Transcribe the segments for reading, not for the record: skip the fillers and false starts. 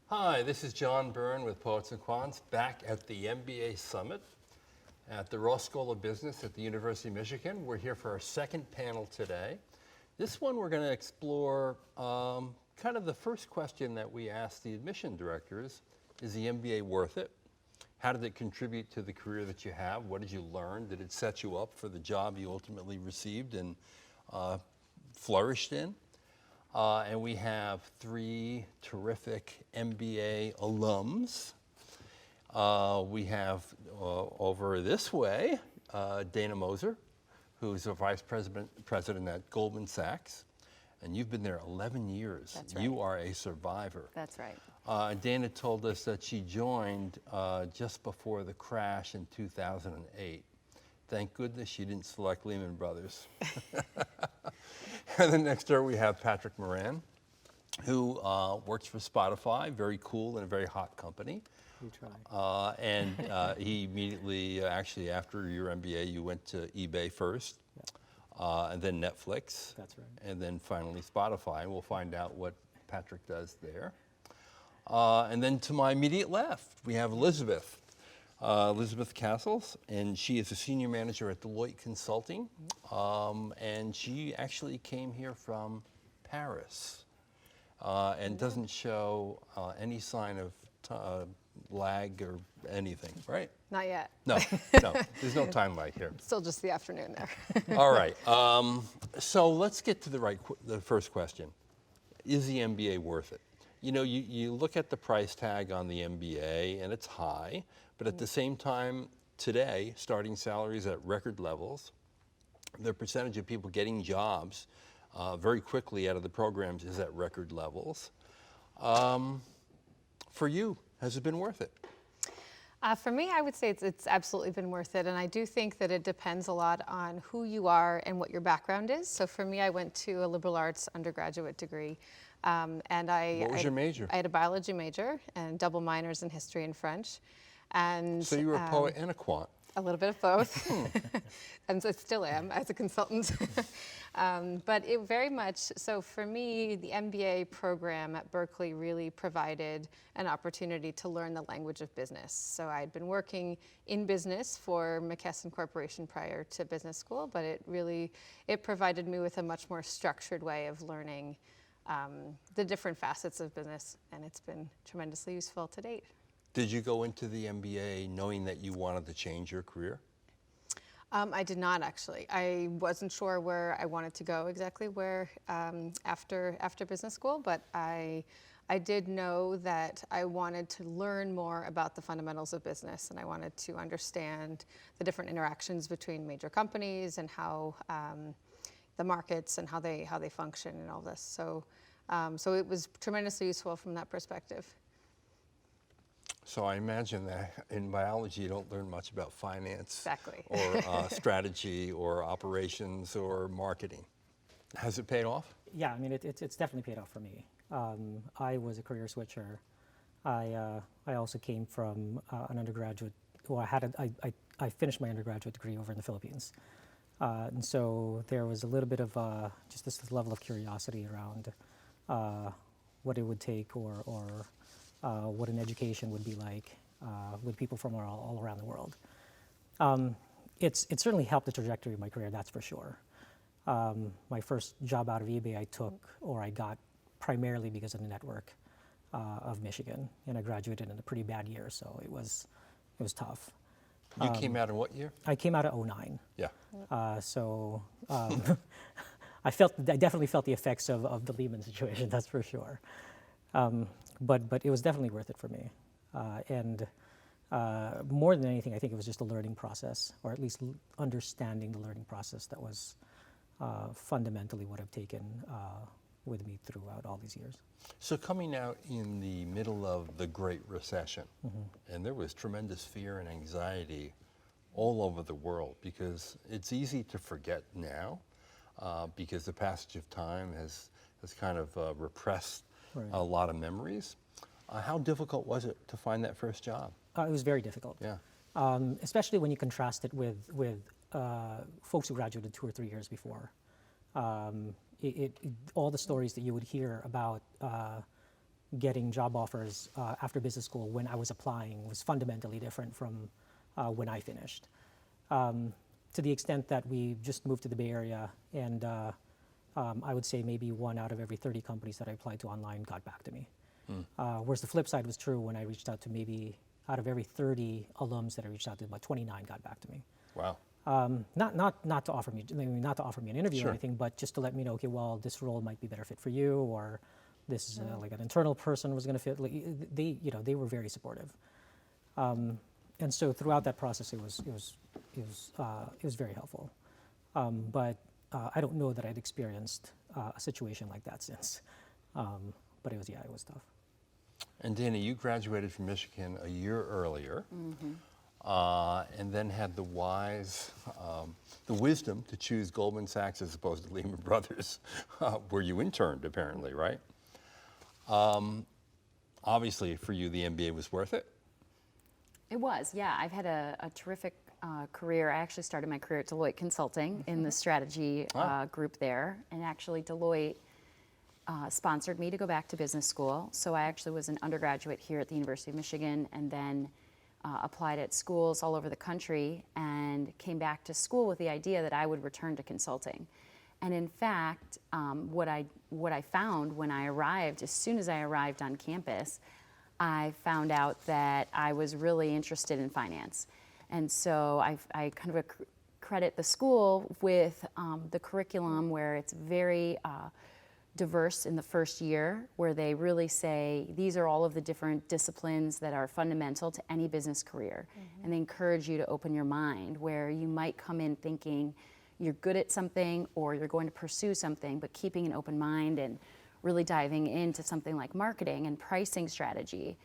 Hi, this is John Byrne with Poets and Quants, back at the MBA Summit at the Ross School of Business at the University of Michigan. We're here for our second panel today. This one we're going to explore kind of the first question that we asked the admission directors. Is the MBA worth it? How did it contribute to the career that you have? What did you learn? Did it set you up for the job you ultimately received and flourished in? And we have three terrific MBA alums. We have over this way, Dana Moser, who's a vice president at Goldman Sachs. And you've been there 11 years. That's right. You are a survivor. That's right. Dana told us that she joined just before the crash in 2008. Thank goodness she didn't select Lehman Brothers. And then next door we have Patrick Moran, who works for Spotify, very cool and a very hot company. We try. And he immediately, actually after your MBA, you went to eBay first, and then Netflix. That's right. And then finally Spotify, and we'll find out what Patrick does there. And then to my immediate left, we have Elizabeth Castles, and she is a senior manager at Deloitte Consulting, and she actually came here from Paris, and doesn't show any sign of lag or anything, right? Not yet. No, there's no time lag here. Still just the afternoon there. All right, so let's get to the first question. Is the MBA worth it? You know, you look at the price tag on the MBA and it's high, but at the same time today, starting salaries at record levels, the percentage of people getting jobs very quickly out of the programs is at record levels. For you, has it been worth it? For me, I would say it's absolutely been worth it, and I do think that it depends a lot on who you are and what your background is. So for me, I went to a liberal arts undergraduate degree, and What was your major? I had a biology major and double minors in history and French. And So you were a poet and a quant. A little bit of both, and I still am as a consultant. But it very much, so for me, the MBA program at Berkeley really provided an opportunity to learn the language of business. So I'd been working in business for McKesson Corporation prior to business school, but it provided me with a much more structured way of learning the different facets of business, and it's been tremendously useful to date. Did you go into the MBA knowing that you wanted to change your career? I did not actually. I wasn't sure where I wanted to go exactly after business school, but I did know that I wanted to learn more about the fundamentals of business, and I wanted to understand the different interactions between major companies and how the markets and how they function and all this. So it was tremendously useful from that perspective. So I imagine that in biology you don't learn much about finance, Exactly. or strategy or operations or marketing. Has it paid off? Yeah, I mean, it's definitely paid off for me. I was a career switcher. I also came from an undergraduate, well, I finished my undergraduate degree over in the Philippines. And so there was a little bit of just this level of curiosity around what it would take or what an education would be like with people from all around the world. It certainly helped the trajectory of my career, that's for sure. My first job out of eBay I got primarily because of the network of Michigan, and I graduated in a pretty bad year, so it was tough. You came out in what year? I came out of 2009. Yeah. I definitely felt the effects of the Lehman situation, that's for sure. But it was definitely worth it for me. And more than anything, I think it was just a learning process, or at least understanding the learning process that was fundamentally what I've taken with me throughout all these years. So coming out in the middle of the Great Recession, and there was tremendous fear and anxiety all over the world, because it's easy to forget now, because the passage of time has kind of repressed a lot of memories. How difficult was it to find that first job? It was very difficult. Yeah. Especially when you contrast it with folks who graduated 2 or 3 years before. All the stories that you would hear about getting job offers after business school when I was applying was fundamentally different from when I finished. To the extent that we just moved to the Bay Area, and I would say maybe 1 out of every 30 companies that I applied to online got back to me. Whereas the flip side was true when I reached out to maybe out of every 30 alums that I reached out to, about 29 got back to me. Wow. Not to offer me, I mean, not to offer me an interview Sure. or anything, but just to let me know, okay, well, this role might be better fit for you, or this is like an internal person was going to fit. Like, they were very supportive, and so throughout that process, it was very helpful. But I don't know that I'd experienced a situation like that since. But it was tough. And Dana, you graduated from Michigan a year earlier, and then had the wisdom to choose Goldman Sachs as opposed to Lehman Brothers, where you interned apparently, right? Obviously, for you, the MBA was worth it. It was, yeah. I've had a terrific career. I actually started my career at Deloitte Consulting in the strategy group there, and actually Deloitte sponsored me to go back to business school. So I actually was an undergraduate here at the University of Michigan, and then applied at schools all over the country, and came back to school with the idea that I would return to consulting. And in fact, what I found when I arrived, as soon as I arrived on campus, I found out that I was really interested in finance. And so I kind of credit the school with the curriculum, where it's very diverse in the first year, where they really say these are all of the different disciplines that are fundamental to any business career. And they encourage you to open your mind, where you might come in thinking you're good at something or you're going to pursue something, but keeping an open mind and really diving into something like marketing and pricing strategy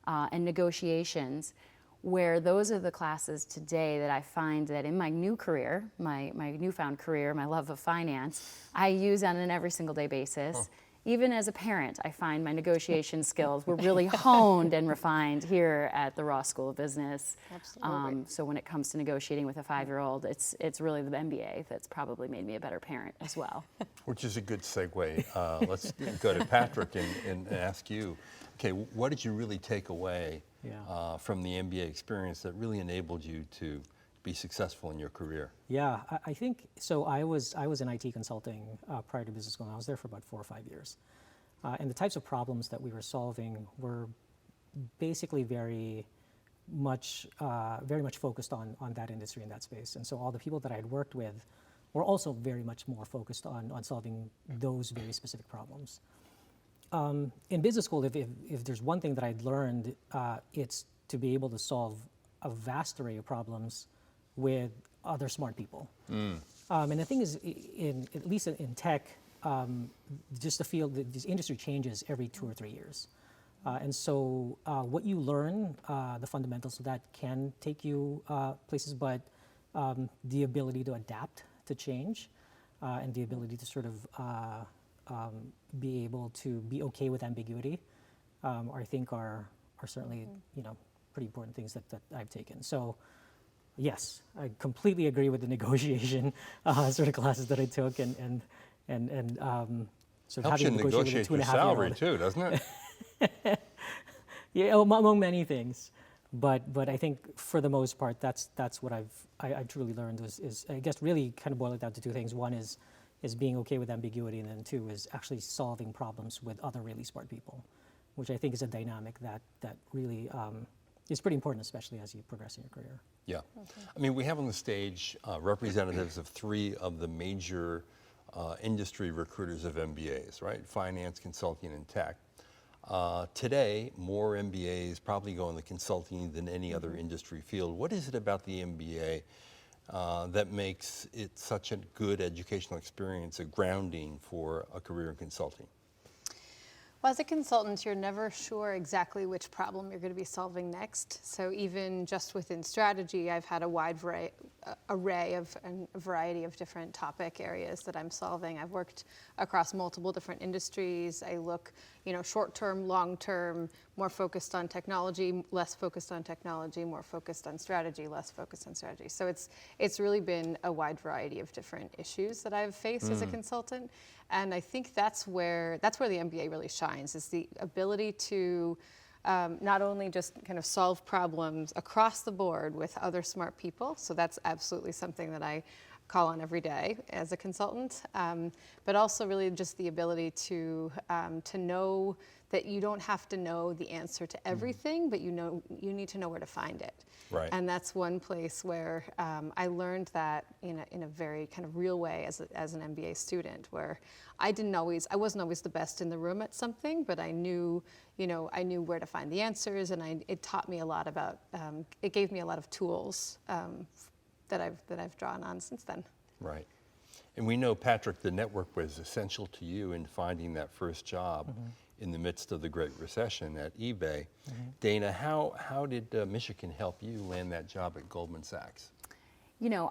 and negotiations, where those are the classes today that I find that in my new career, my newfound career, my love of finance, I use on an every single day basis. Even as a parent, I find my negotiation skills were really honed and refined here at the Ross School of Business. Absolutely. So when it comes to negotiating with a 5-year-old, it's really the MBA that's probably made me a better parent as well. Which is a good segue. Let's go to Patrick and ask you, okay, what did you really take away from the MBA experience that really enabled you to be successful in your career? Yeah, I think so. I was in IT consulting prior to business school. And I was there for about 4 or 5 years, and the types of problems that we were solving were basically very much focused on that industry and that space. And so all the people that I had worked with were also very much more focused on solving those very specific problems. In business school, if there's one thing that I'd learned, it's to be able to solve a vast array of problems with other smart people. And the thing is, at least in tech, just the field, this industry changes every 2 or 3 years. And so what you learn, the fundamentals of that can take you places, but the ability to adapt to change and the ability to sort of be able to be okay with ambiguity, I think are certainly pretty important things that I've taken. So yes, I completely agree with the negotiation sort of classes that I took, and sort of Helps you having to negotiate negotiate with a your 2.5-year-old. salary too, doesn't it? Yeah, among many things, but I think for the most part, that's what I've truly learned is I guess really kind of boil it down to 2 things. One is being okay with ambiguity, and then 2 is actually solving problems with other really smart people, which I think is a dynamic that really is pretty important, especially as you progress in your career. Yeah. I mean, we have on the stage representatives of 3 of the major industry recruiters of MBAs, right? Finance, consulting, and tech. Today, more MBAs probably go in the consulting than any other industry field. What is it about the MBA that makes it such a good educational experience, a grounding for a career in consulting? Well, as a consultant, you're never sure exactly which problem you're going to be solving next. So even just within strategy, I've had a wide array of and a variety of different topic areas that I'm solving. I've worked across multiple different industries. I look, short-term, long-term, more focused on technology, less focused on technology, more focused on strategy, less focused on strategy. So it's really been a wide variety of different issues that I've faced as a consultant. And I think that's where the MBA really shines, is the ability to not only just kind of solve problems across the board with other smart people, so that's absolutely something that I call on every day as a consultant, but also really just the ability to know that you don't have to know the answer to everything, but you need to know where to find it. Right. And that's one place where I learned that in a very kind of real way as an MBA student, where I wasn't always the best in the room at something, but I knew where to find the answers, and it taught me a lot about, it gave me a lot of tools that I've drawn on since then. Right. And we know, Patrick, the network was essential to you in finding that first job in the midst of the Great Recession at eBay. Dana, how did Michigan help you land that job at Goldman Sachs?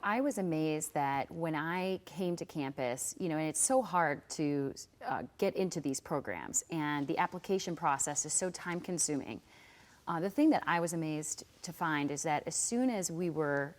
I was amazed that when I came to campus, and it's so hard to get into these programs, and the application process is so time consuming. The thing that I was amazed to find is that as soon as your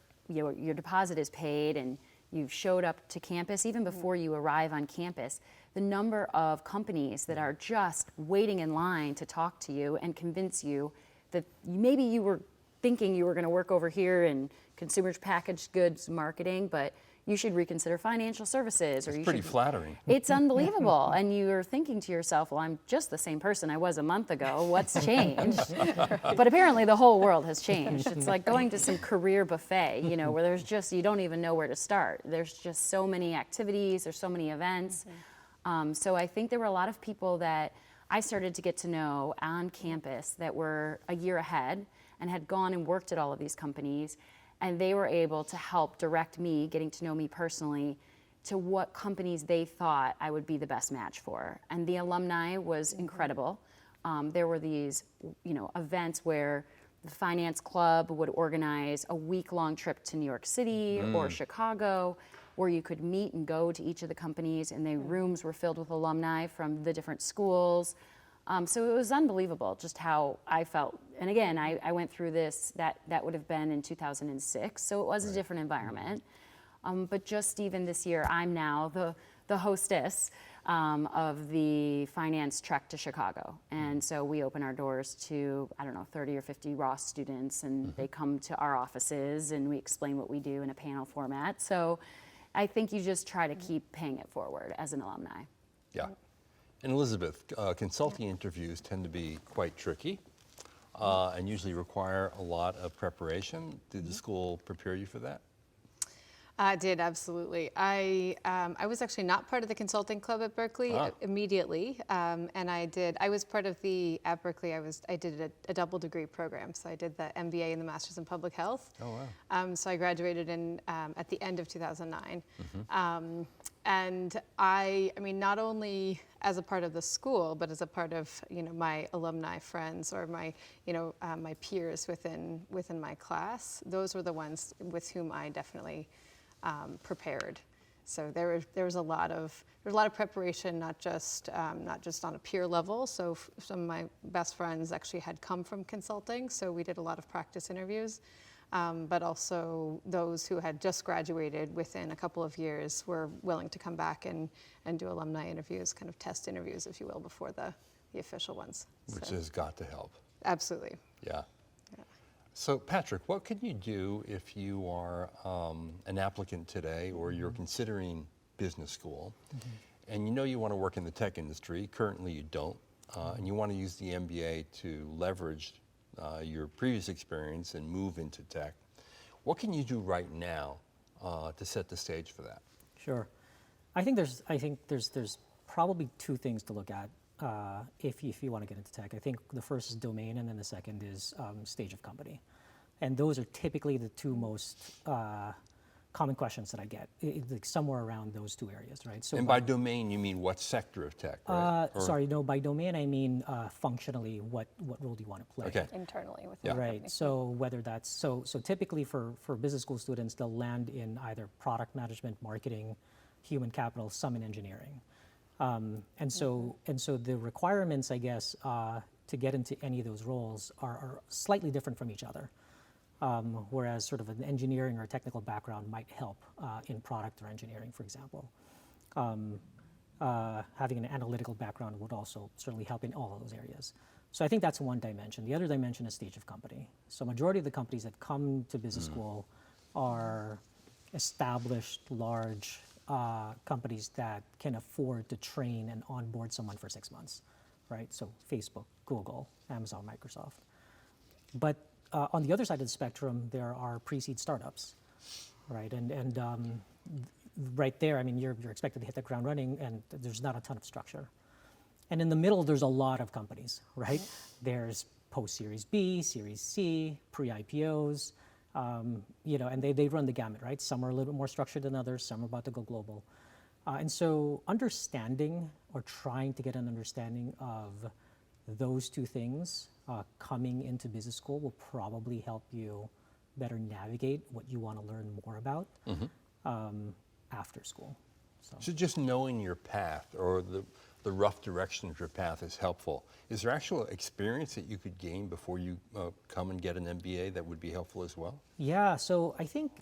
deposit is paid and you've showed up to campus, even before you arrive on campus, the number of companies that are just waiting in line to talk to you and convince you that maybe you were thinking you were going to work over here in consumer packaged goods marketing, but you should reconsider financial services. It's pretty flattering. It's unbelievable. And you're thinking to yourself, well, I'm just the same person I was a month ago. What's changed? But apparently the whole world has changed. It's like going to some career buffet, where there's just, you don't even know where to start. There's just so many activities, there's so many events. So I think there were a lot of people that I started to get to know on campus that were a year ahead and had gone and worked at all of these companies. And they were able to help direct me, getting to know me personally, to what companies they thought I would be the best match for. And the alumni was incredible. There were these, events where the finance club would organize a week-long trip to New York City or Chicago, where you could meet and go to each of the companies, and the rooms were filled with alumni from the different schools. So it was unbelievable just how I felt. And again, I went through this, that would have been in 2006, so it was a different environment. But just even this year, I'm now the hostess of the finance trek to Chicago. And so we open our doors to, 30 or 50 Ross students, and they come to our offices, and we explain what we do in a panel format. So I think you just try to keep paying it forward as an alumni. Yeah. And Elizabeth, consulting interviews tend to be quite tricky and usually require a lot of preparation. Did the school prepare you for that? I did, absolutely. I was actually not part of the consulting club at Berkeley immediately, and I was part of at Berkeley, I did a double degree program. So I did the MBA and the Master's in Public Health. Oh, wow. So I graduated at the end of 2009. And I mean, not only as a part of the school, but as a part of, my alumni friends or my, my peers within my class, those were the ones with whom I definitely prepared. So there was a lot of preparation, not just on a peer level. So some of my best friends actually had come from consulting, so we did a lot of practice interviews. But also those who had just graduated within a couple of years were willing to come back and do alumni interviews, kind of test interviews, if you will, before the official ones. Which has got to help. Absolutely. Yeah. So Patrick, what can you do if you are an applicant today or you're considering business school and you want to work in the tech industry, currently you don't, and you want to use the MBA to leverage your previous experience and move into tech? What can you do right now to set the stage for that? Sure. I think there's probably two things to look at if you want to get into tech. I think the first is domain, and then the second is stage of company. And those are typically the two most common questions that I get, like somewhere around those two areas, right? So And by domain, you mean what sector of tech, right? sorry, no, by domain I mean functionally, what role do you want to play? Okay. Internally with Yeah. the Right. company. So whether that's so typically for business school students, they'll land in either product management, marketing, human capital, some in engineering, and so the requirements, I guess, to get into any of those roles are slightly different from each other. Whereas sort of an engineering or technical background might help in product or engineering, for example. Having an analytical background would also certainly help in all of those areas. So I think that's one dimension. The other dimension is stage of company. So majority of the companies that come to business school are established, large companies that can afford to train and onboard someone for 6 months, right? So Facebook, Google, Amazon, Microsoft. But on the other side of the spectrum, there are pre-seed startups, right? And right there, I mean, you're expected to hit the ground running, and there's not a ton of structure. And in the middle, there's a lot of companies, right? There's post-Series B, Series C, pre-IPOs, and they run the gamut, right? Some are a little bit more structured than others, some are about to go global. And so understanding or trying to get an understanding of those two things coming into business school will probably help you better navigate what you want to learn more about after school. So just knowing your path or the rough direction of your path is helpful. Is there actual experience that you could gain before you come and get an MBA that would be helpful as well? Yeah, so I think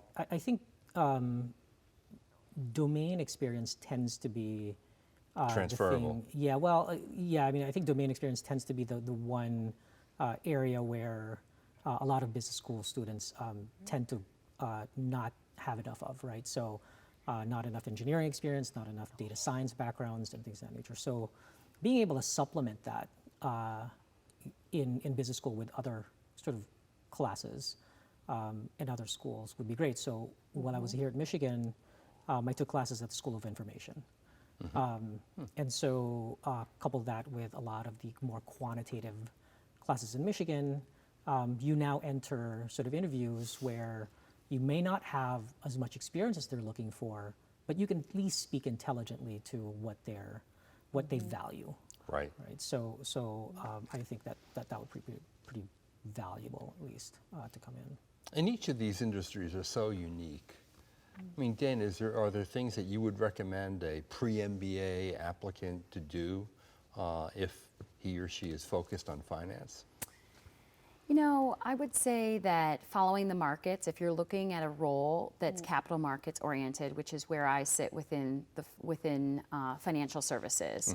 domain experience tends to be Transferable. The thing. Yeah, well, yeah, I mean, I think domain experience tends to be the one area where a lot of business school students tend to not have enough of, right? So not enough engineering experience, not enough data science backgrounds and things of that nature. So being able to supplement that in business school with other sort of classes in other schools would be great. So when I was here at Michigan, I took classes at the School of Information. And so couple that with a lot of the more quantitative classes in Michigan, you now enter sort of interviews where you may not have as much experience as they're looking for, but you can at least speak intelligently to what they value. Right. Right. So I think that would be pretty valuable, at least, to come in. And each of these industries are so unique. I mean, Dan, are there things that you would recommend a pre-MBA applicant to do if he or she is focused on finance? You know, I would say that following the markets, if you're looking at a role that's capital markets oriented, which is where I sit within financial services,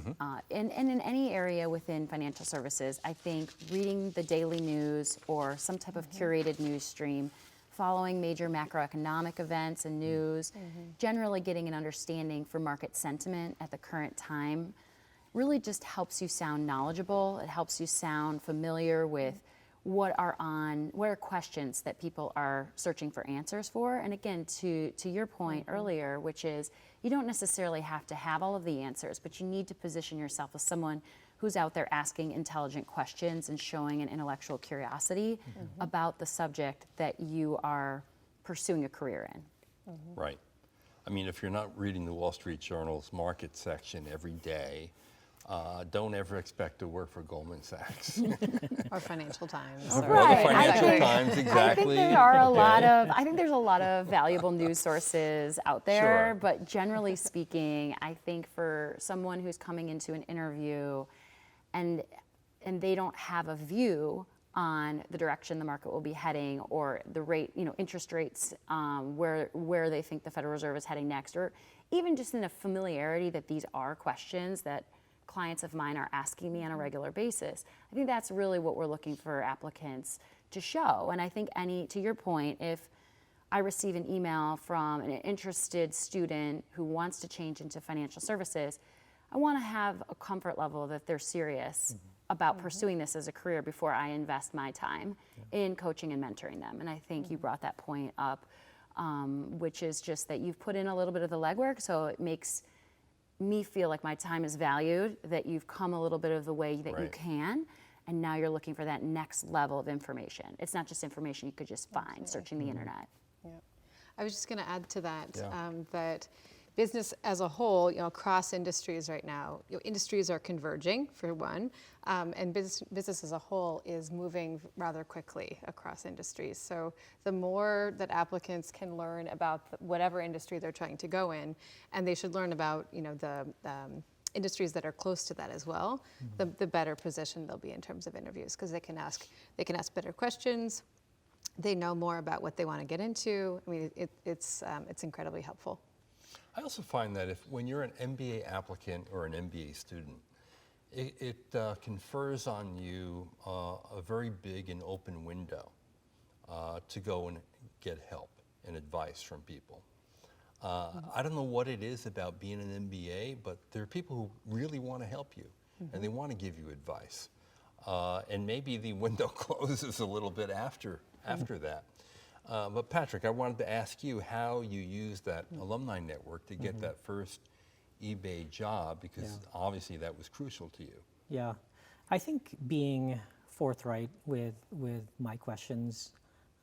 and in any area within financial services, I think reading the daily news or some type of curated news stream, following major macroeconomic events and news, generally getting an understanding for market sentiment at the current time, really just helps you sound knowledgeable. It helps you sound familiar with what are questions that people are searching for answers for. And again, to your point earlier, which is you don't necessarily have to have all of the answers, but you need to position yourself as someone who's out there asking intelligent questions and showing an intellectual curiosity about the subject that you are pursuing a career in. Right. I mean, if you're not reading the Wall Street Journal's market section every day, don't ever expect to work for Goldman Sachs. Or Financial Times. Or Right. the Financial I Times, exactly. I think there's a lot of valuable news sources out there, Sure. but generally speaking, I think for someone who's coming into an interview and they don't have a view on the direction the market will be heading or the rate, interest rates, where they think the Federal Reserve is heading next, or even just in a familiarity that these are questions that clients of mine are asking me on a regular basis. I think that's really what we're looking for applicants to show. And I think to your point, if I receive an email from an interested student who wants to change into financial services, I want to have a comfort level that they're serious about pursuing this as a career before I invest my time in coaching and mentoring them. And I think you brought that point up, which is just that you've put in a little bit of the legwork, so it makes me feel like my time is valued, that you've come a little bit of the way that you can, and now you're looking for that next level of information. It's not just information you could just find searching the internet. Yeah. I was just going to add to that, Yeah. that business as a whole, across industries right now, industries are converging for one, and business as a whole is moving rather quickly across industries. So the more that applicants can learn about whatever industry they're trying to go in, and they should learn about, the industries that are close to that as well, the better position they'll be in terms of interviews, because they can ask better questions. They know more about what they want to get into. I mean, it's incredibly helpful. I also find that when you're an MBA applicant or an MBA student, it confers on you a very big and open window to go and get help and advice from people. I don't know what it is about being an MBA, but there are people who really want to help you, and they want to give you advice. And maybe the window closes a little bit after that. But Patrick, I wanted to ask you how you used that alumni network to get that first eBay job, because obviously that was crucial to you. Yeah, I think being forthright with my questions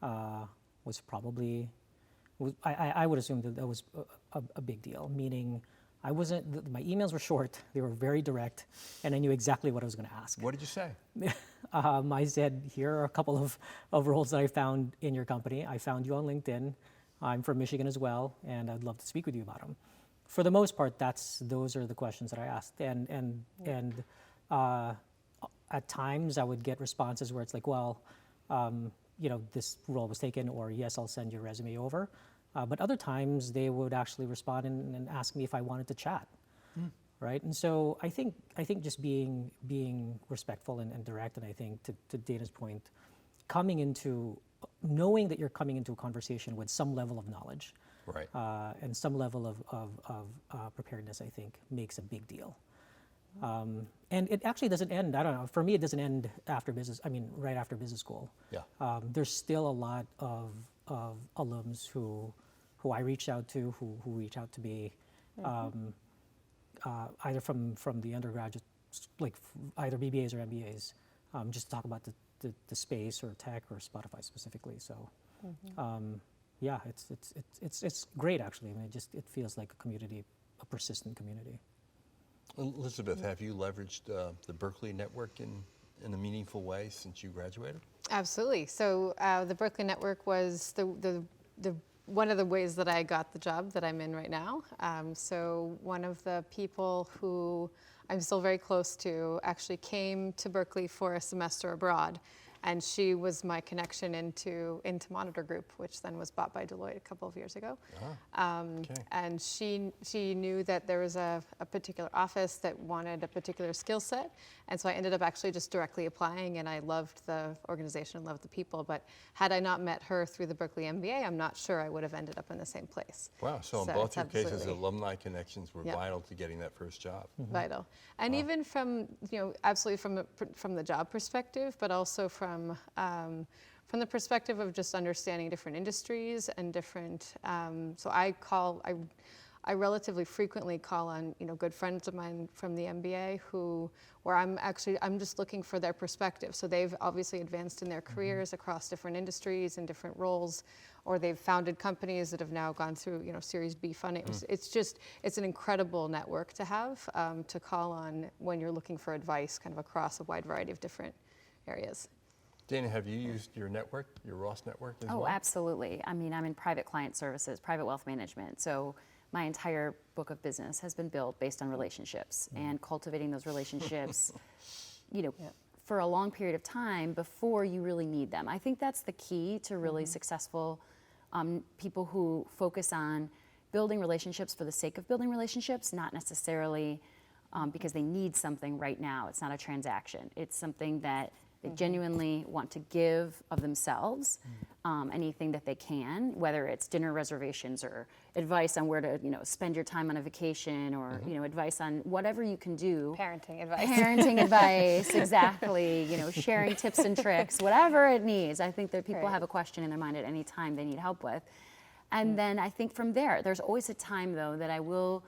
was probably, I would assume that was a big deal, meaning my emails were short, they were very direct, and I knew exactly what I was going to ask. What did you say? I said, here are a couple of roles that I found in your company. I found you on LinkedIn. I'm from Michigan as well, and I'd love to speak with you about them. For the most part, those are the questions that I asked. And at times I would get responses where it's like, well, this role was taken, or yes, I'll send your resume over. But other times they would actually respond and ask me if I wanted to chat. Right, and so I think just being respectful and direct, and I think to Dana's point, knowing that you're coming into a conversation with some level of knowledge, Right. And some level of preparedness, I think makes a big deal. And it actually doesn't end. I don't know. For me, it doesn't end after business. I mean, right after business school. Yeah. There's still a lot of alums who I reach out to, who reach out to me. Either from the undergraduate, like either BBAs or MBAs, just to talk about the space or tech or Spotify specifically. So, yeah, it's great actually. I mean, it feels like a community, a persistent community. Elizabeth, have you leveraged the Berkeley Network in a meaningful way since you graduated? Absolutely. So the Berkeley Network was the one of the ways that I got the job that I'm in right now. So one of the people who I'm still very close to actually came to Berkeley for a semester abroad. And she was my connection into Monitor Group, which then was bought by Deloitte a couple of years ago. Okay. And she knew that there was a particular office that wanted a particular skill set. And so I ended up actually just directly applying, and I loved the organization, loved the people. But had I not met her through the Berkeley MBA, I'm not sure I would have ended up in the same place. Wow, so in So both it's your cases, absolutely- alumni connections were Yep. vital to getting that first job. Vital. And even from, absolutely from the job perspective, but also from the perspective of just understanding different industries and different, so I relatively frequently call on, good friends of mine from the MBA where I'm just looking for their perspective. So they've obviously advanced in their careers across different industries and different roles, or they've founded companies that have now gone through, Series B funding. It's an incredible network to have, to call on when you're looking for advice kind of across a wide variety of different areas. Dana, have you used your network, your Ross network as well? Oh, absolutely. I mean, I'm in private client services, private wealth management. So my entire book of business has been built based on relationships and cultivating those relationships, for a long period of time before you really need them. I think that's the key to really successful people who focus on building relationships for the sake of building relationships, not necessarily because they need something right now. It's not a transaction. It's something that they genuinely want to give of themselves, anything that they can, whether it's dinner reservations or advice on where to, spend your time on a vacation, or advice on whatever you can do. Parenting advice. Parenting advice, exactly. Sharing tips and tricks, whatever it needs. I think that people Right. have a question in their mind at any time they need help with, and then I think from there's always a time though that I will,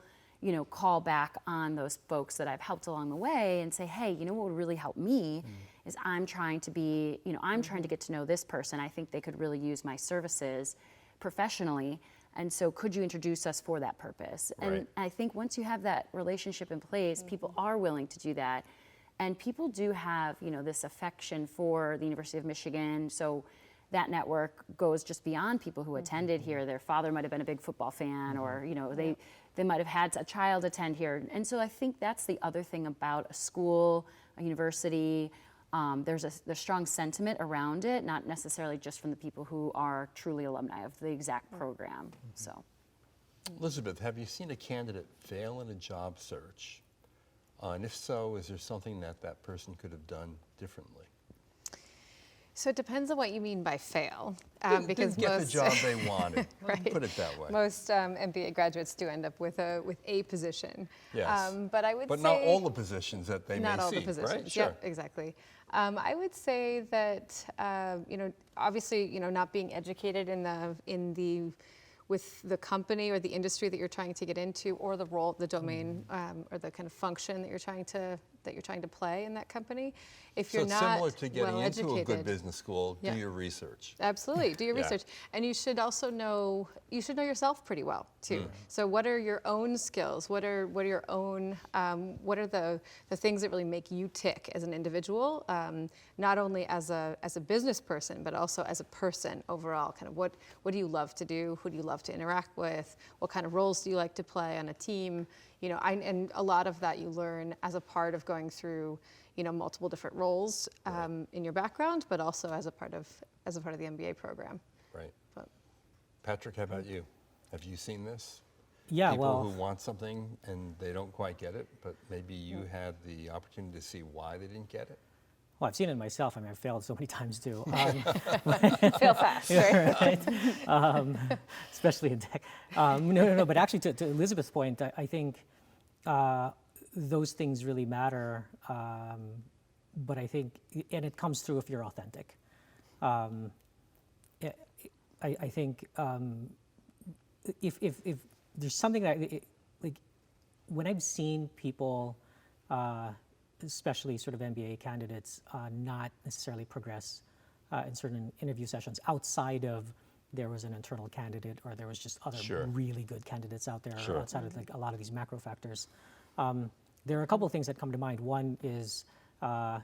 call back on those folks that I've helped along the way and say, hey, what would really help me is I'm trying to be, I'm trying to get to know this person. I think they could really use my services professionally. And so could you introduce us for that purpose? And Right. I think once you have that relationship in place, people are willing to do that. And people do have, this affection for the University of Michigan. So that network goes just beyond people who attended here. Their father might have been a big football fan, or they might have had a child attend here. And so I think that's the other thing about a school, a university. There's strong sentiment around it, not necessarily just from the people who are truly alumni of the exact program. So, Elizabeth, have you seen a candidate fail in a job search? And if so, is there something that that person could have done differently? So it depends on what you mean by fail, because Didn't get the most job they wanted. Right. Put it that way. most MBA graduates do end up with a position. Yes. But I would But say not all the positions that they not may all see, the positions. right? Sure. Yep, exactly. I would say that obviously not being educated with the company or the industry that you're trying to get into, or the role, the domain, or the kind of function that you're trying to play in that company. If So you're it's not similar to getting well into a good educated, business school, Yeah. do your research. Absolutely, do your Yeah. research, and you should also know yourself pretty well too. So what are your own skills? What are your own what are the things that really make you tick as an individual? Not only as a business person, but also as a person overall. Kind of what do you love to do? Who do you love to interact with? What kind of roles do you like to play on a team? And a lot of that you learn as a part of going through multiple different roles in your background, but also as a part of the MBA program. Right. But Patrick, how about you? Have you seen this? Yeah, People well, who want something and they don't quite get it, but maybe you had the opportunity to see why they didn't get it? well, I've seen it myself. I mean, I've failed so many times too. fail fast, right? Especially in tech. No. But actually, to Elizabeth's point, I think those things really matter. But I think, and it comes through if you're authentic. I think if there's something that, like, when I've seen people, especially sort of MBA candidates, not necessarily progress in certain interview sessions outside of there was an internal candidate or there was just other Sure. really good candidates out there Sure. outside of like a lot of these macro factors. There are a couple of things that come to mind. One is,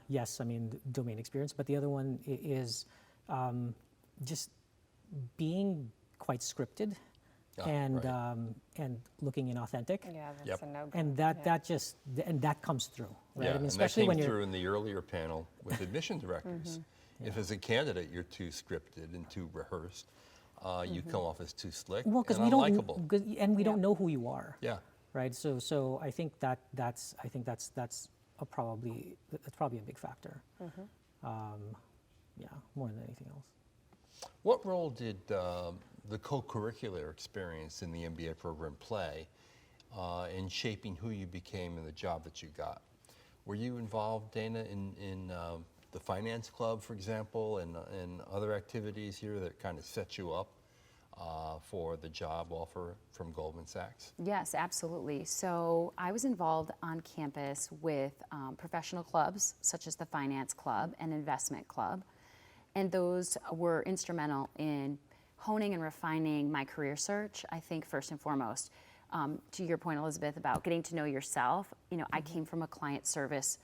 yes, I mean, domain experience, but the other one is just being quite scripted and looking inauthentic. Yeah, that's Yep. a no-go. And that comes through, right? Yeah, I mean, and especially that when came you're through in the earlier panel with admission directors. If as a candidate you're too scripted and too rehearsed, you come off as too slick well, because and we unlikable. don't know who you are, Yeah. right? So I think that's probably a big factor. Yeah, more than anything else. What role did the co-curricular experience in the MBA program play in shaping who you became and the job that you got? Were you involved, Dana, in the finance club, for example, and other activities here that kind of set you up for the job offer from Goldman Sachs? yes, absolutely. So I was involved on campus with professional clubs, such as the Finance Club and Investment Club. And those were instrumental in honing and refining my career search, I think, first and foremost. To your point, Elizabeth, about getting to know yourself, I came from a client service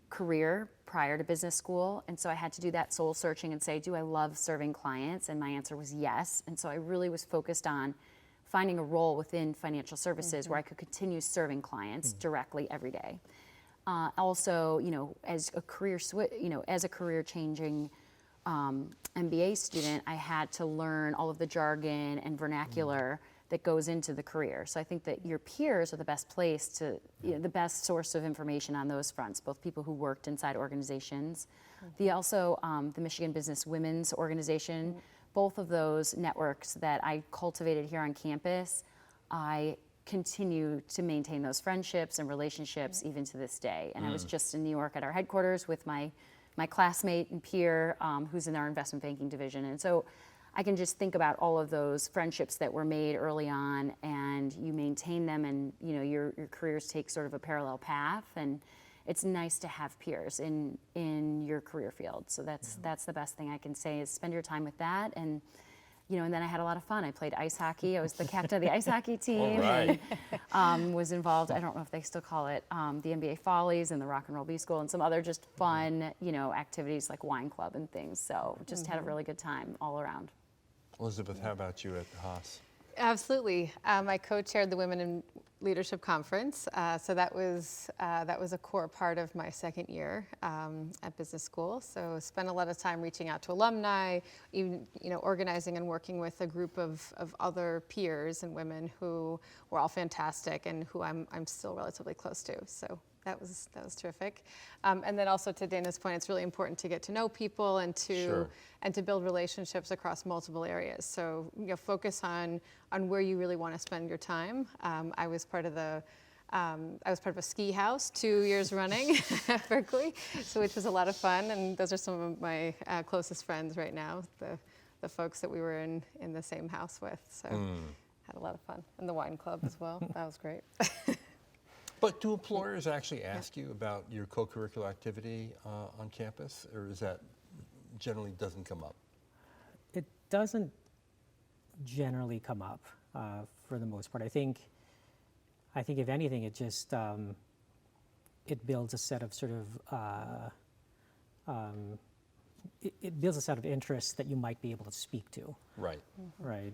career prior to business school, and so I had to do that soul searching and say, do I love serving clients? And my answer was yes. And so I really was focused on finding a role within financial services where I could continue serving clients directly every day. Also, as a career changing MBA student, I had to learn all of the jargon and vernacular that goes into the career. So I think that your peers are the best place to, the best source of information on those fronts, both people who worked inside organizations. The Michigan Business Women's Organization, both of those networks that I cultivated here on campus, I continue to maintain those friendships and relationships even to this day. And I was just in New York at our headquarters with my classmate and peer who's in our investment banking division. And so I can just think about all of those friendships that were made early on, and you maintain them, and your careers take sort of a parallel path, and it's nice to have peers in your career field. So that's the best thing I can say is spend your time with that, and and then I had a lot of fun. I played ice hockey. I was the captain of the ice hockey team. All right. And was involved, I don't know if they still call it, the NBA Follies and the Rock and Roll B School and some other just fun, activities like wine club and things. So just had a really good time all around. Elizabeth, how about you at Haas? Absolutely. I co-chaired the Women in Leadership Conference, so that was a core part of my second year at business school. So spent a lot of time reaching out to alumni, even organizing and working with a group of other peers and women who were all fantastic and who I'm still relatively close to. So that was terrific. And then also to Dana's point, it's really important to get to know people and to Sure. and to build relationships across multiple areas. So focus on where you really want to spend your time. I was part of a ski house 2 years running at Berkeley, so which was a lot of fun. And those are some of my closest friends right now, the folks that we were in the same house with. So had a lot of fun. And the wine club as well. That was great. But do employers actually ask you about your co-curricular activity on campus, or is that generally doesn't come up? It doesn't generally come up for the most part. I think if anything, it just it builds a set of sort of it builds a set of interests that you might be able to speak to. Right. Right.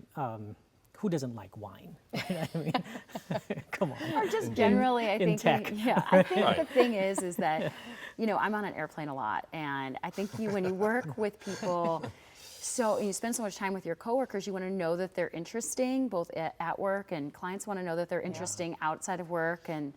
Who doesn't like wine? Right? I mean, come on. Or just generally, I think, tech. I think Right. the thing is that, I'm on an airplane a lot, and I think when you work with people, and you spend so much time with your coworkers, you want to know that they're interesting, both at work, and clients want to know that they're interesting outside of work, and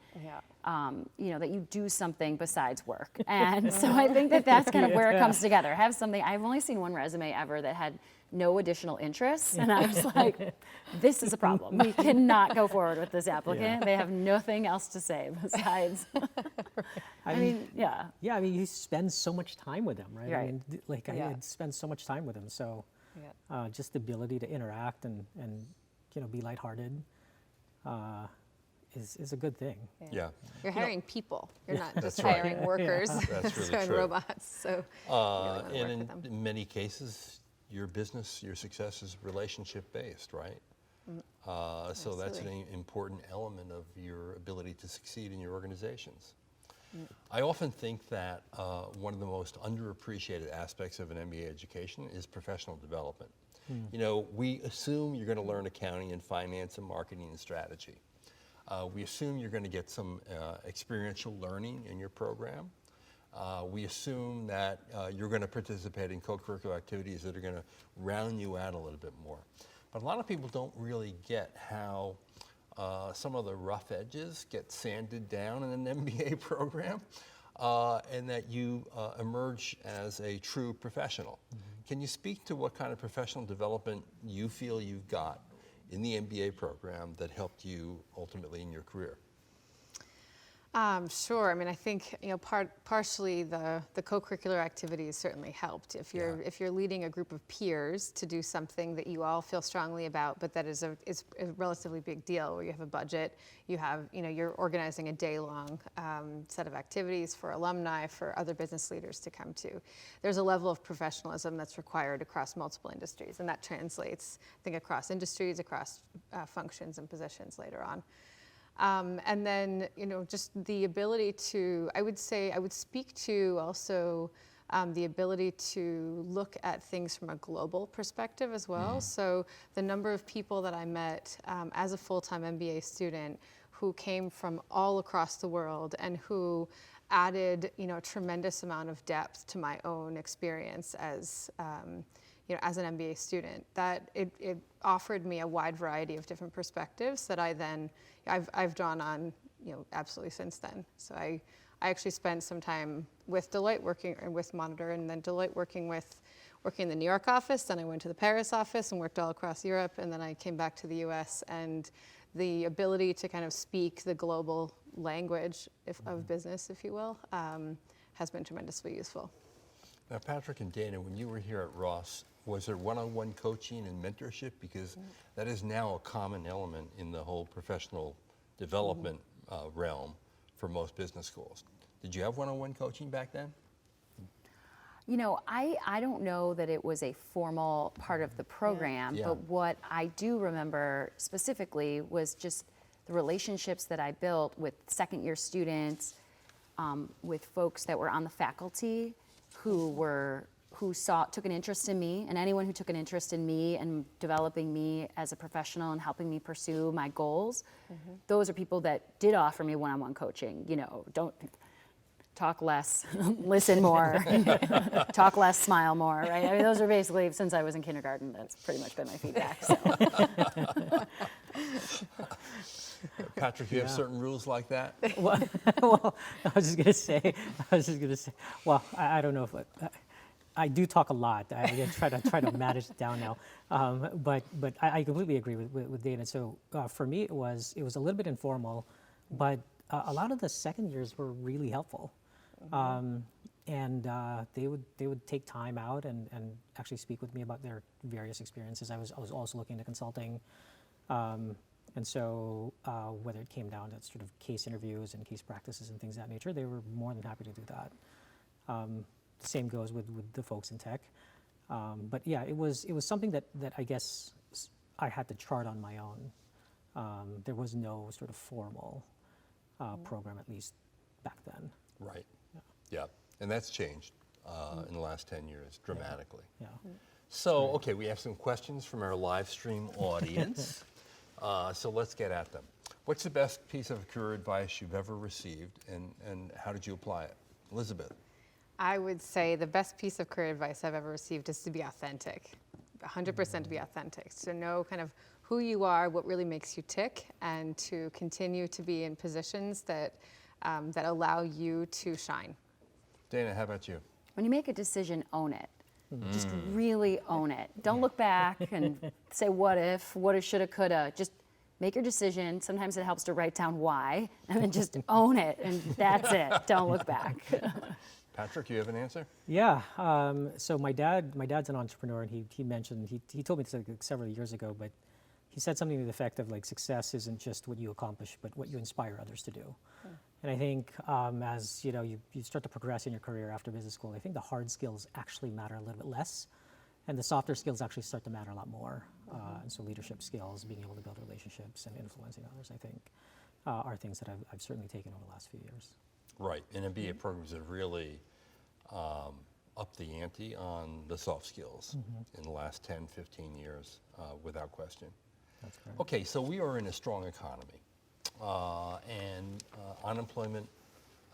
that you do something besides work. And so I think that's kind of where it comes together. Have something. I've only seen one resume ever that had no additional interests, and I was like, this is a problem. We cannot go forward with this applicant. They have nothing else to say besides. I mean, yeah. Yeah, I mean, you spend so much time with them, right? I Right. mean, I Yeah. spend so much time with them, so just the ability to interact and be lighthearted is a good thing. Yeah. You're hiring people. You're not just That's right. hiring workers That's really and true. robots. So you really wanna work And with them. in many cases, your business, your success is relationship-based, right? So that's an Absolutely. important element of your ability to succeed in your organizations. I often think that one of the most underappreciated aspects of an MBA education is professional development. We assume you're going to learn accounting and finance and marketing and strategy. We assume you're going to get some experiential learning in your program. We assume that you're going to participate in co-curricular activities that are going to round you out a little bit more. But a lot of people don't really get how some of the rough edges get sanded down in an MBA program, and that you emerge as a true professional. Can you speak to what kind of professional development you feel you've got in the MBA program that helped you ultimately in your career? Sure. I mean, I think partially the co-curricular activities certainly helped. If you're leading a group of peers to do something that you all feel strongly about, but that is a relatively big deal, where you have a budget, you're organizing a day-long set of activities for alumni, for other business leaders to come to. There's a level of professionalism that's required across multiple industries, and that translates, I think, across industries, across functions and positions later on. And then, just the ability to, I would speak to also the ability to look at things from a global perspective as well. So the number of people that I met as a full-time MBA student who came from all across the world and who added, a tremendous amount of depth to my own experience as an MBA student, that it offered me a wide variety of different perspectives that I've drawn on, absolutely since then. So I actually spent some time with Deloitte working with Monitor, and then Deloitte working in the New York office. Then I went to the Paris office and worked all across Europe, and then I came back to the U.S. And the ability to kind of speak the global language of business, if you will, has been tremendously useful. Now, Patrick and Dana, when you were here at Ross, was there one-on-one coaching and mentorship? Because that is now a common element in the whole professional development realm for most business schools. Did you have one-on-one coaching back then? You know, I don't know that it was a formal part of the program, Yeah. but what I do remember specifically was just the relationships that I built with second-year students, with folks that were on the faculty who took an interest in me, and anyone who took an interest in me and developing me as a professional and helping me pursue my goals. Those are people that did offer me one-on-one coaching. You know, don't talk less, listen more, talk less, smile more, right? I mean, those are basically, since I was in kindergarten, that's pretty much been my feedback. So. Patrick, you have certain rules like that? Well, I was just gonna say, well, I don't know if I do talk a lot. I try to manage it down now, but I completely agree with Dana. So for me, it was a little bit informal, but a lot of the second years were really helpful, and they would take time out and actually speak with me about their various experiences. I was also looking into consulting. And so whether it came down to sort of case interviews and case practices and things of that nature, they were more than happy to do that. Same goes with the folks in tech. But yeah, it was something that I guess I had to chart on my own. There was no sort of formal program, at least back then. Right. Yeah. And that's changed in the last 10 years dramatically. Yeah. So, okay, we have some questions from our live stream audience. So let's get at them. What's the best piece of career advice you've ever received, and how did you apply it? Elizabeth. I would say the best piece of career advice I've ever received is to be authentic, 100% to be authentic, to know kind of who you are, what really makes you tick, and to continue to be in positions that, that allow you to shine. Dana, how about you? When you make a decision, own it. Just really own it. Don't look back and say what if, shoulda, coulda. Just make your decision. Sometimes it helps to write down why, and then just own it, and that's it. Don't look back. Patrick, you have an answer? Yeah. So my dad's an entrepreneur, and he mentioned, he told me this like several years ago, but he said something to the effect of like success isn't just what you accomplish, but what you inspire others to do. And I think as you know, you start to progress in your career after business school, I think the hard skills actually matter a little bit less, and the softer skills actually start to matter a lot more. And so leadership skills, being able to build relationships, and influencing others, I think, are things that I've certainly taken over the last few years. Right. And MBA programs have really upped the ante on the soft skills in the last 10, 15 years, without question. That's correct. Okay, so we are in a strong economy. And unemployment,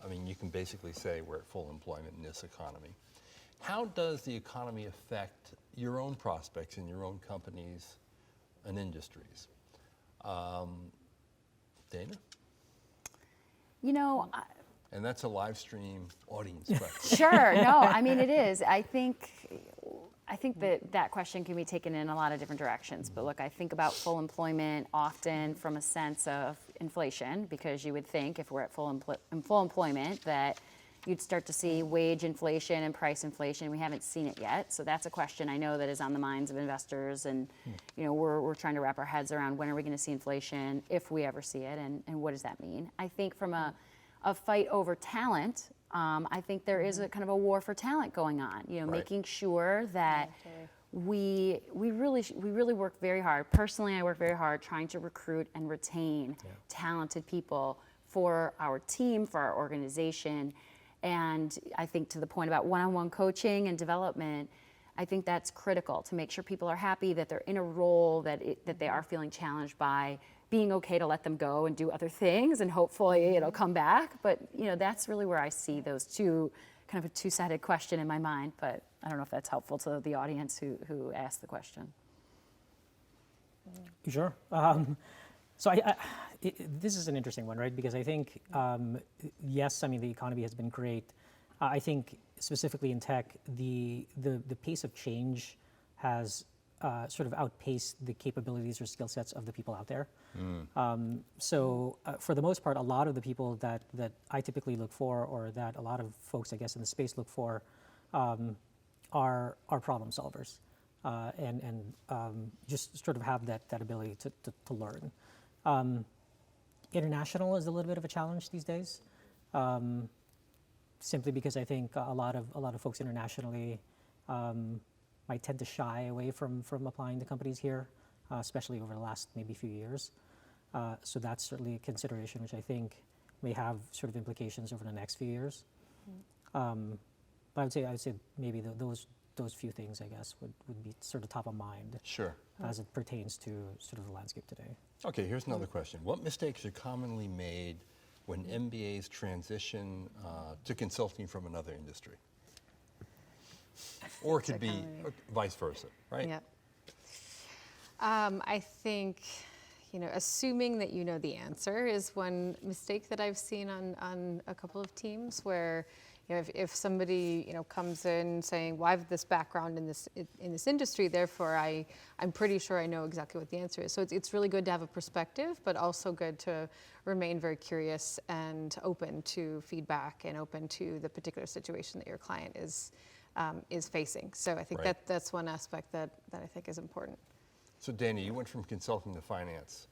I mean, you can basically say we're at full employment in this economy. How does the economy affect your own prospects in your own companies and industries? Dana? You know, And that's a live stream audience question. sure. No, I mean, it is. I think that question can be taken in a lot of different directions. But look, I think about full employment often from a sense of inflation, because you would think if we're at full employment that you'd start to see wage inflation and price inflation. We haven't seen it yet. So that's a question I know that is on the minds of investors. And you know, we're trying to wrap our heads around when are we going to see inflation, if we ever see it, and what does that mean? I think from a fight over talent, I think there is a kind of a war for talent going on. You know, Right. making sure that we really work very hard. Personally, I work very hard trying to recruit and retain talented people for our team, for our organization. And I think to the point about one-on-one coaching and development, I think that's critical to make sure people are happy, that they're in a role that they are feeling challenged by, being okay to let them go and do other things, and hopefully it'll come back. But you know, that's really where I see those two, kind of a two-sided question in my mind. But I don't know if that's helpful to the audience who asked the question. Sure. So this is an interesting one, right? Because I think, yes, I mean, the economy has been great. I think specifically in tech, the pace of change has sort of outpaced the capabilities or skill sets of the people out there. So for the most part, a lot of the people that I typically look for, or that a lot of folks, I guess, in the space look for, are problem solvers, and just sort of have that ability to learn. International is a little bit of a challenge these days. simply because I think a lot of folks internationally might tend to shy away from applying to companies here, especially over the last maybe few years. So that's certainly a consideration, which I think may have sort of implications over the next few years. But I would say maybe those few things, I guess, would be sort of top of mind. Sure. As it pertains to sort of the landscape today. Okay, here's another question. What mistakes are commonly made when MBAs transition to consulting from another industry? Or it could be vice versa, right? Yeah. I think, assuming that you know the answer is one mistake that I've seen on a couple of teams where, if somebody, comes in saying, well, I have this background in this industry, therefore I'm pretty sure I know exactly what the answer is. So it's really good to have a perspective, but also good to remain very curious and open to feedback and open to the particular situation that your client is facing. So I think Right. that's one aspect that I think is important. So Danny, you went from consulting to finance.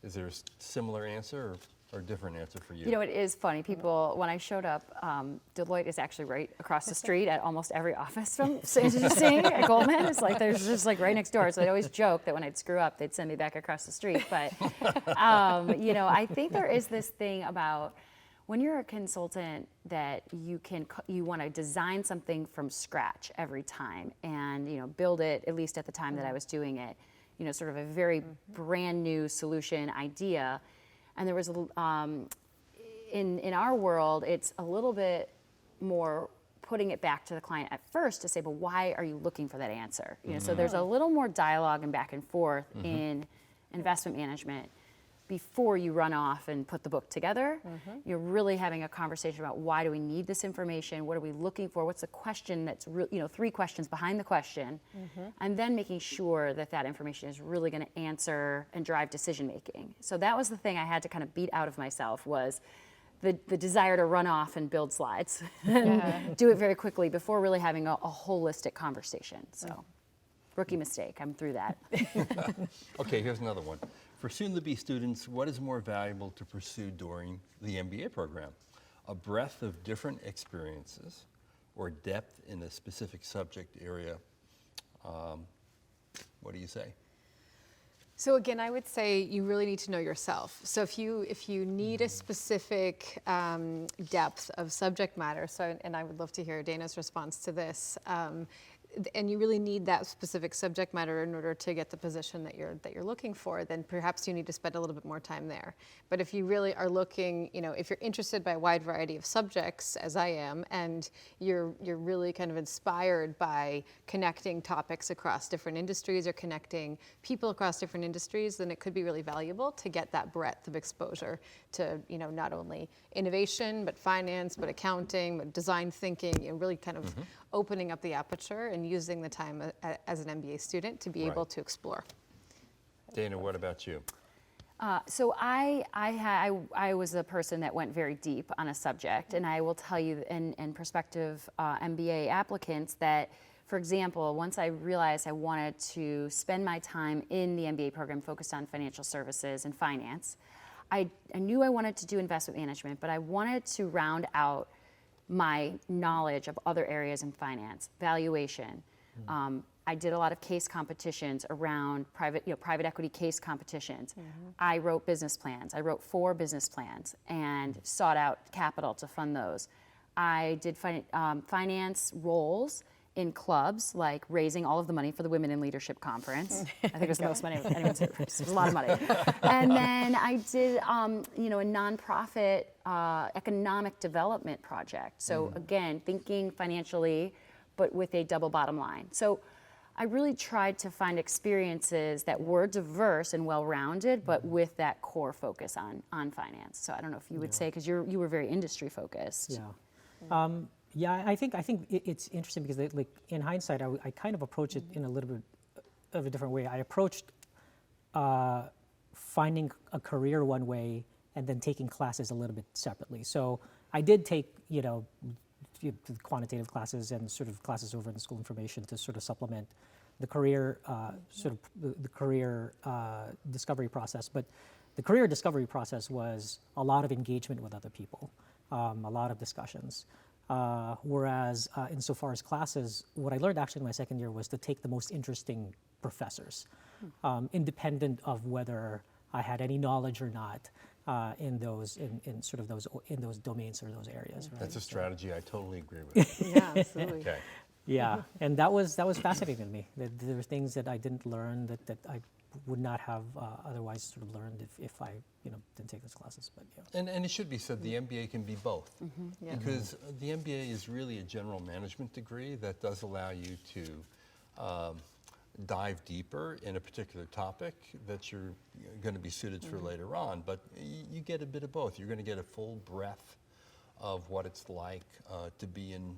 Is there a similar answer or a different answer for you? It is funny. People, when I showed up, Deloitte is actually right across the street at almost every office from Sing at Goldman. It's like there's just like right next door. So I'd always joke that when I'd screw up, they'd send me back across the street. But I think there is this thing about when you're a consultant that you want to design something from scratch every time and build it, at least at the time that I was doing it, sort of a very brand new solution idea. And there was in our world, it's a little bit more putting it back to the client at first to say, but why are you looking for that answer? So there's a little more dialogue and back and forth in investment management before you run off and put the book together. You're really having a conversation about why do we need this information? What are we looking for? What's the question that's, 3 questions behind the question, and then making sure that information is really going to answer and drive decision making. So that was the thing I had to kind of beat out of myself was the desire to run off and build slides and do it very quickly before really having a holistic conversation. So rookie mistake, I'm through that. Okay, here's another one. For soon-to-be students, what is more valuable to pursue during the MBA program? A breadth of different experiences or depth in a specific subject area? What do you say? So again, I would say you really need to know yourself. So if you need a specific depth of subject matter, and I would love to hear Dana's response to this, and you really need that specific subject matter in order to get the position that you're looking for, then perhaps you need to spend a little bit more time there. But if you really are looking, if you're interested by a wide variety of subjects, as I am, and you're really kind of inspired by connecting topics across different industries or connecting people across different industries, then it could be really valuable to get that breadth of exposure to, not only innovation, but finance, but accounting, but design thinking, really kind of opening up the aperture and using the time as an MBA student to be able to explore. Dana, what about you? So I was a person that went very deep on a subject, and I will tell you in prospective MBA applicants that, for example, once I realized I wanted to spend my time in the MBA program focused on financial services and finance, I knew I wanted to do investment management, but I wanted to round out my knowledge of other areas in finance, valuation. I did a lot of case competitions around private equity case competitions. I wrote business plans. I wrote 4 business plans and sought out capital to fund those. I did finance roles in clubs, like raising all of the money for the Women in Leadership Conference. I think it was the most money anyone's ever raised. It was a lot of money. And then I did, a nonprofit economic development project. So again, thinking financially, but with a double bottom line. So I really tried to find experiences that were diverse and well-rounded, but with that core focus on finance. So I don't know if you would say, because you were very industry focused. Yeah, I think it's interesting because in hindsight, I kind of approached it in a little bit of a different way. I approached finding a career one way and then taking classes a little bit separately. So I did take quantitative classes and sort of classes over in the School of Information to sort of supplement the career the career discovery process. But the career discovery process was a lot of engagement with other people, a lot of discussions. Whereas insofar as classes, what I learned actually in my second year was to take the most interesting professors, independent of whether I had any knowledge or not in those in those domains or those areas. Right? That's a strategy I totally agree with. Yeah, absolutely. Okay. Yeah, and that was fascinating to me. That there were things that I didn't learn that I would not have otherwise sort of learned if I didn't take those classes. But yeah. And it should be said, the MBA can be both. Yeah. Because the MBA is really a general management degree that does allow you to dive deeper in a particular topic that you're going to be suited for later on. But you get a bit of both. You're going to get a full breadth of what it's like to be in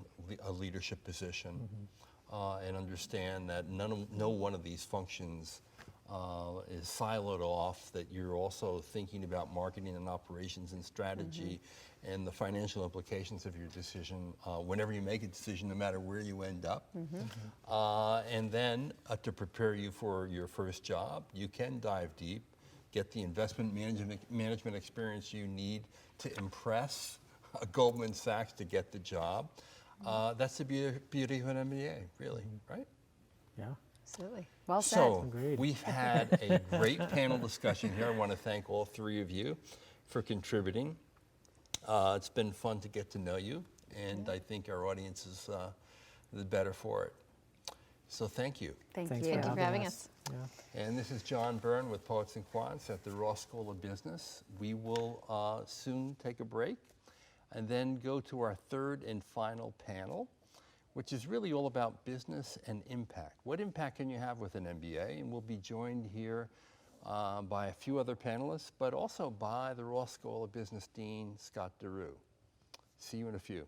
a leadership position and understand that no one of these functions is siloed off, that you're also thinking about marketing and operations and strategy and the financial implications of your decision whenever you make a decision, no matter where you end up. And then to prepare you for your first job, you can dive deep, get the investment management experience you need to impress Goldman Sachs to get the job. That's the beauty of an MBA, really, right? Yeah. Absolutely. Well said. So Agreed. we've had a great panel discussion here. I want to thank all three of you for contributing. It's been fun to get to know you, and I think our audience is the better for it. So thank you. Thank Thanks you. Thank you for having us. Yeah. And this is John Byrne with Poets and Quants at the Ross School of Business. We will soon take a break and then go to our third and final panel, which is really all about business and impact. What impact can you have with an MBA? And we'll be joined here by a few other panelists, but also by the Ross School of Business Dean, Scott DeRue. See you in a few.